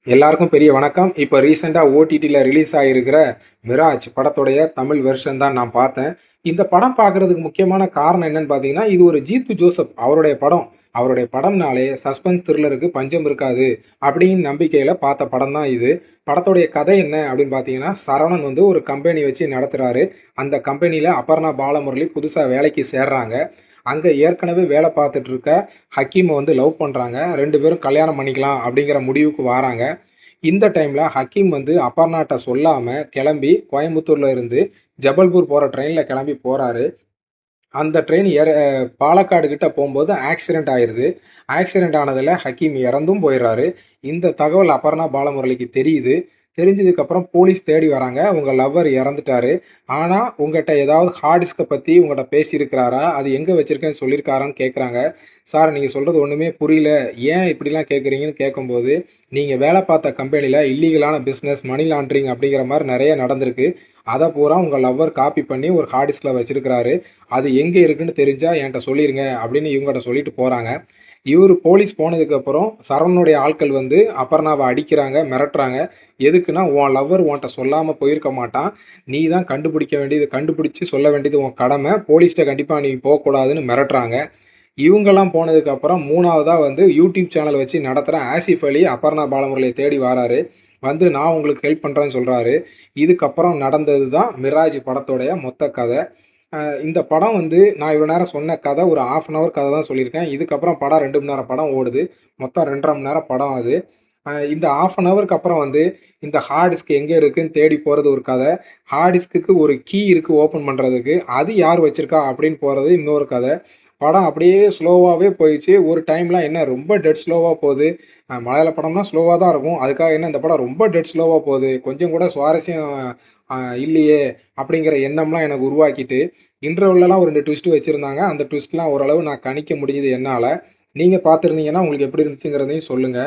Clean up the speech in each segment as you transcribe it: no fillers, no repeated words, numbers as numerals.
எல்லாருக்கும் பெரிய வணக்கம். இப்போ ரீசெண்டாக ஓடிடியில் ரிலீஸ் ஆகியிருக்கிற மிராஜ் படத்துடைய தமிழ் வெர்ஷன் தான் நான் பார்த்தேன். இந்த படம் பார்க்குறதுக்கு முக்கியமான காரணம் என்னன்னு பார்த்தீங்கன்னா, இது ஒரு ஜீத்து ஜோசப் அவருடைய படம். அவருடைய படம்னாலே சஸ்பென்ஸ் த்ரில்லருக்கு பஞ்சம் இருக்காது அப்படின்னு நம்பிக்கையில் பார்த்த படம் தான் இது. படத்துடைய கதை என்ன அப்படின்னு பார்த்தீங்கன்னா, சரவணன் வந்து ஒரு கம்பெனி வச்சு நடத்துகிறாரு. அந்த கம்பெனியில் அபர்ணா பாலமுரளி புதுசாக வேலைக்கு சேர்றாங்க. அங்கே ஏற்கனவே வேலை பார்த்துட்டு இருக்க ஹக்கீமை வந்து லவ் பண்ணுறாங்க. 2 பேரும் கல்யாணம் பண்ணிக்கலாம் அப்படிங்கிற முடிவுக்கு வராங்க. இந்த டைமில் ஹக்கீம் வந்து அபர்ணாட்ட சொல்லாமல் கிளம்பி கோயம்புத்தூரில் இருந்து ஜபல்பூர் போகிற ட்ரெயினில் கிளம்பி போகிறாரு. அந்த ட்ரெயின் பாலக்காடு கிட்ட போகும்போது ஆக்சிடென்ட் ஆயிடுது. ஆக்சிடென்ட் ஆனதில் ஹக்கீம் இறந்தும் போயிடுறாரு. இந்த தகவல் அபர்ணா பாலமுரளிக்கு தெரியுது. தெரிஞ்சதுக்கப்புறம் போலீஸ் தேடி வராங்க. உங்கள் லவ்வர் இறந்துட்டாரு. ஆனால் உங்கள்கிட்ட ஏதாவது ஹார்ட் டிஸ்கை பற்றி உங்கள்கிட்ட பேசியிருக்கிறாரா, அது எங்கே வச்சுருக்கேன்னு சொல்லியிருக்காரான்னு கேட்குறாங்க. சார் நீங்கள் சொல்கிறது ஒன்றுமே புரியல, ஏன் இப்படிலாம் கேட்குறீங்கன்னு கேட்கும்போது, நீங்கள் வேலை பார்த்த கம்பெனியில் இல்லீகலான பிஸ்னஸ் மணி லாண்ட்ரிங் அப்படிங்கிற மாதிரி நிறைய நடந்திருக்கு. அதை பூரா உங்கள் லவ்வர் காப்பி பண்ணி ஒரு ஹார்ட் டிஸ்கில் வச்சுருக்கிறாரு. அது எங்கே இருக்குன்னு தெரிஞ்சால் என்கிட்ட சொல்லிடுங்க அப்படின்னு இவங்ககிட்ட சொல்லிட்டு போகிறாங்க. இவர் போலீஸ் போனதுக்கப்புறம் சரவணனுடைய ஆட்கள் வந்து அபர்ணாவை அடிக்கிறாங்க, மிரட்டுறாங்க. எதுக்குன்னா, உன் லவ்வர் உன்கிட்ட சொல்லாமல் போயிருக்க மாட்டான், நீ தான் கண்டுபிடிக்க வேண்டியது, கண்டுபிடிச்சி சொல்ல வேண்டியது உன் கடமை, போலீஸ்கிட்ட கண்டிப்பாக நீ போகக்கூடாதுன்னு மிரட்டுறாங்க. இவங்கெல்லாம் போனதுக்கப்புறம் 3வதா வந்து யூடியூப் சேனல் வச்சு நடத்துகிற ஆசிஃப் அலி அபர்ணா பாலமுரளியை தேடி வராரு. வந்து நான் உங்களுக்கு ஹெல்ப் பண்ணுறேன்னு சொல்கிறாரு. இதுக்கப்புறம் நடந்தது தான் மிராஜ் படத்தோடைய மொத்த கதை. இந்த படம் வந்து நான் இவ்வளோ நேரம் சொன்ன கதை ஒரு 1/2 அன் ஹவர் கதை தான் சொல்லியிருக்கேன். இதுக்கப்புறம் படம் 2 மணி நேரம் படம் ஓடுது. மொத்தம் 2 1/2 மணி நேரம் படம் அது. இந்த 1/2 அன் ஹவருக்கு அப்புறம் வந்து இந்த ஹார்ட் டிஸ்க் எங்கே இருக்குன்னு தேடி போகிறது ஒரு கதை. ஹார்ட் டிஸ்க்குக்கு ஒரு கீ இருக்குது ஓப்பன் பண்ணுறதுக்கு. அது யார் வச்சுருக்கா அப்படின்னு போகிறது இன்னொரு கதை. படம் அப்படியே ஸ்லோவாகவே போயிடுச்சு. ஒரு டைம்லாம் என்ன ரொம்ப டெட் ஸ்லோவாக போகுது. மலையாள படம்னா ஸ்லோவாக தான் இருக்கும். அதுக்காக என்ன இந்த படம் ரொம்ப டெட் ஸ்லோவாக போகுது, கொஞ்சம் கூட சுவாரஸ்யம் இல்லையே அப்படிங்கிற எண்ணம்லாம் எனக்கு உருவாக்கிட்டு, இன்டர்வல்லலாம் ஒரு 2 ட்விஸ்ட் வச்சுருந்தாங்க. அந்த ட்விஸ்ட்லாம் ஓரளவு நான் கணிக்க முடியுது என்னால. நீங்க பார்த்துருந்தீங்கன்னா உங்களுக்கு எப்படி இருந்துச்சுங்கிறதையும் சொல்லுங்க.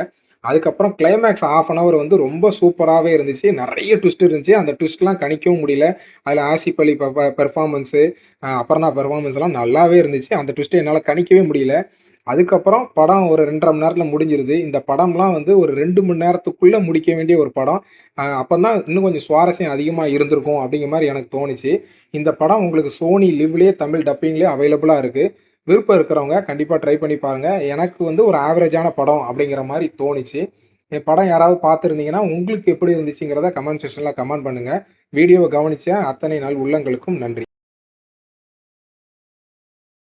அதுக்கப்புறம் கிளைமேக்ஸ் 1/2 அன் ஹவர் வந்து ரொம்ப சூப்பராவே இருந்துச்சு. நெறைய ட்விஸ்ட் இருந்துச்சு. அந்த ட்விஸ்ட்லாம் கணிக்கவும் முடியல. அதில ஆசிஃப் அலி பெர்ஃபார்மன்ஸு, அபர்ணா பெர்ஃபார்மன்ஸ்லாம் நல்லாவே இருந்துச்சு. அந்த ட்விஸ்ட்ட என்னால கணிக்கவே முடியல. அதுக்கப்புறம் படம் ஒரு 2 1/2 மணி நேரத்தில முடிஞ்சிருது. இந்த படம்லாம் வந்து ஒரு 2 மணி நேரத்துக்குள்ள முடிக்க வேண்டிய ஒரு படம். அப்பந்தான் இன்னும் கொஞ்சம் சுவாரஸ்யம் அதிகமா இருந்திருக்கும் அப்படிங்கிற மாரி எனக்கு தோணுச்சு. இந்த படம் உங்களுக்கு சோனி லிவ்லயே தமிழ் டப்பிங்லயே அவைலபிளா இருக்கு. விருப்பம் இருக்கிறவங்க கண்டிப்பா ட்ரை பண்ணி பாருங்க. எனக்கு வந்து ஒரு ஆவரேஜான படம் அப்படிங்கிற மாரி தோணுச்சு. படம் யாராவது பார்த்துருந்தீங்கன்னா, உங்களுக்கு எப்படி இருந்துச்சுங்கிறத கமெண்ட் செக்ஷன்ல கமெண்ட் பண்ணுங்க. வீடியோவ கவனிச்ச அத்தனை நல் உள்ளங்களுக்கும் நன்றி.